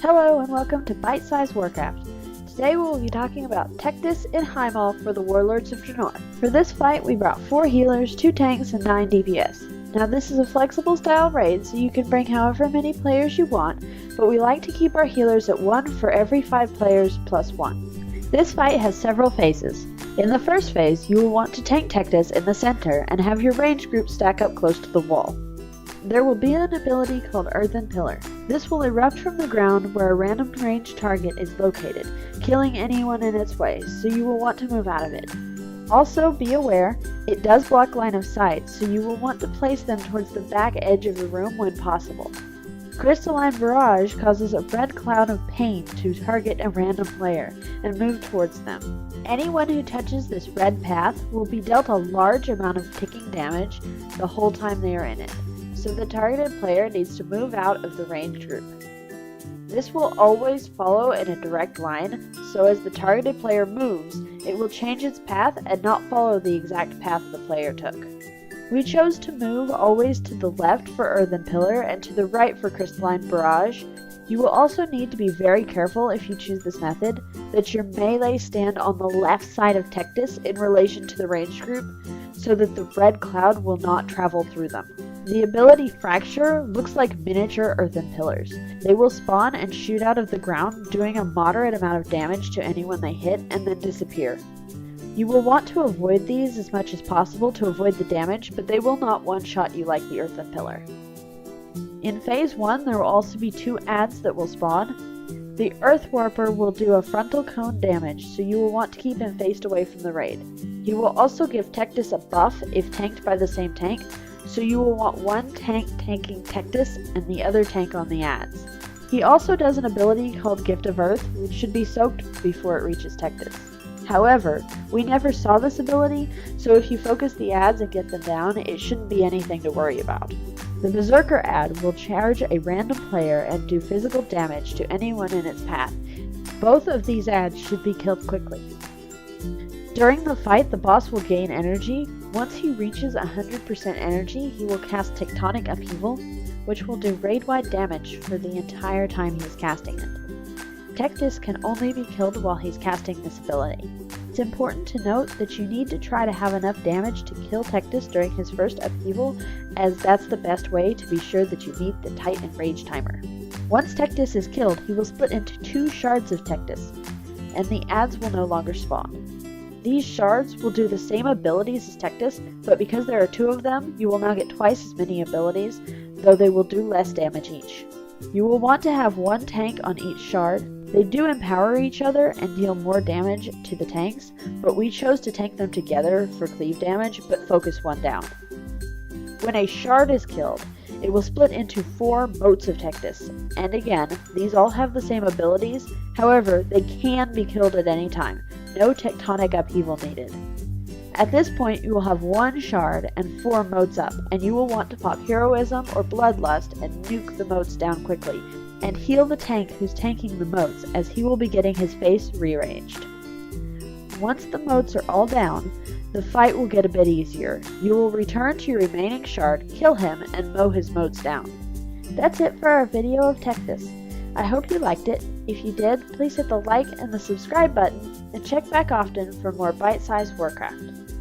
Hello and welcome to Bite-Sized Warcraft. Today we will be talking about Tectus and Highmaul for the Warlords of Draenor. For this fight we brought 4 healers, 2 tanks, and 9 DPS. Now this is a flexible style raid, so you can bring however many players you want, but we like to keep our healers at 1 for every 5 players plus 1. This fight has several phases. In the first phase, you will want to tank Tectus in the center and have your range group stack up close to the wall. There will be an ability called Earthen Pillar. This will erupt from the ground where a random ranged target is located, killing anyone in its way, so you will want to move out of it. Also, be aware, it does block line of sight, so you will want to place them towards the back edge of the room when possible. Crystalline Barrage causes a red cloud of pain to target a random player and move towards them. Anyone who touches this red path will be dealt a large amount of ticking damage the whole time they are in it, so the targeted player needs to move out of the ranged group. This will always follow in a direct line, so as the targeted player moves, it will change its path and not follow the exact path the player took. We chose to move always to the left for Earthen Pillar and to the right for Crystalline Barrage. You will also need to be very careful if you choose this method that your melee stand on the left side of Tectus in relation to the ranged group, so that the red cloud will not travel through them. The ability Fracture looks like miniature earthen pillars. They will spawn and shoot out of the ground, doing a moderate amount of damage to anyone they hit and then disappear. You will want to avoid these as much as possible to avoid the damage, but they will not one-shot you like the Earthen Pillar. In Phase 1, there will also be 2 adds that will spawn. The Earth Warper will do a frontal cone damage, so you will want to keep him faced away from the raid. He will also give Tectus a buff if tanked by the same tank, so you will want one tank tanking Tectus and the other tank on the adds. He also does an ability called Gift of Earth, which should be soaked before it reaches Tectus. However, we never saw this ability, so if you focus the adds and get them down, it shouldn't be anything to worry about. The Berserker add will charge a random player and do physical damage to anyone in its path. Both of these adds should be killed quickly. During the fight, the boss will gain energy. Once he reaches 100% energy, he will cast Tectonic Upheaval, which will do raid-wide damage for the entire time he is casting it. Tectus can only be killed while he's casting this ability. It's important to note that you need to try to have enough damage to kill Tectus during his first upheaval, as that's the best way to be sure that you meet the Titan Rage timer. Once Tectus is killed, he will split into 2 shards of Tectus, and the adds will no longer spawn. These shards will do the same abilities as Tectus, but because there are 2 of them, you will now get twice as many abilities, though they will do less damage each. You will want to have 1 tank on each shard. They do empower each other and deal more damage to the tanks, but we chose to tank them together for cleave damage, but focus one down. When a shard is killed, it will split into 4 motes of Tectus, and again, these all have the same abilities, however, they can be killed at any time. No tectonic upheaval needed. At this point, you will have 1 shard and 4 motes up, and you will want to pop Heroism or Bloodlust and nuke the motes down quickly, and heal the tank who's tanking the motes, as he will be getting his face rearranged. Once the motes are all down, the fight will get a bit easier. You will return to your remaining shard, kill him, and mow his motes down. That's it for our video of Tectus. I hope you liked it. If you did, please hit the like and the subscribe button, and check back often for more bite-sized Warcraft.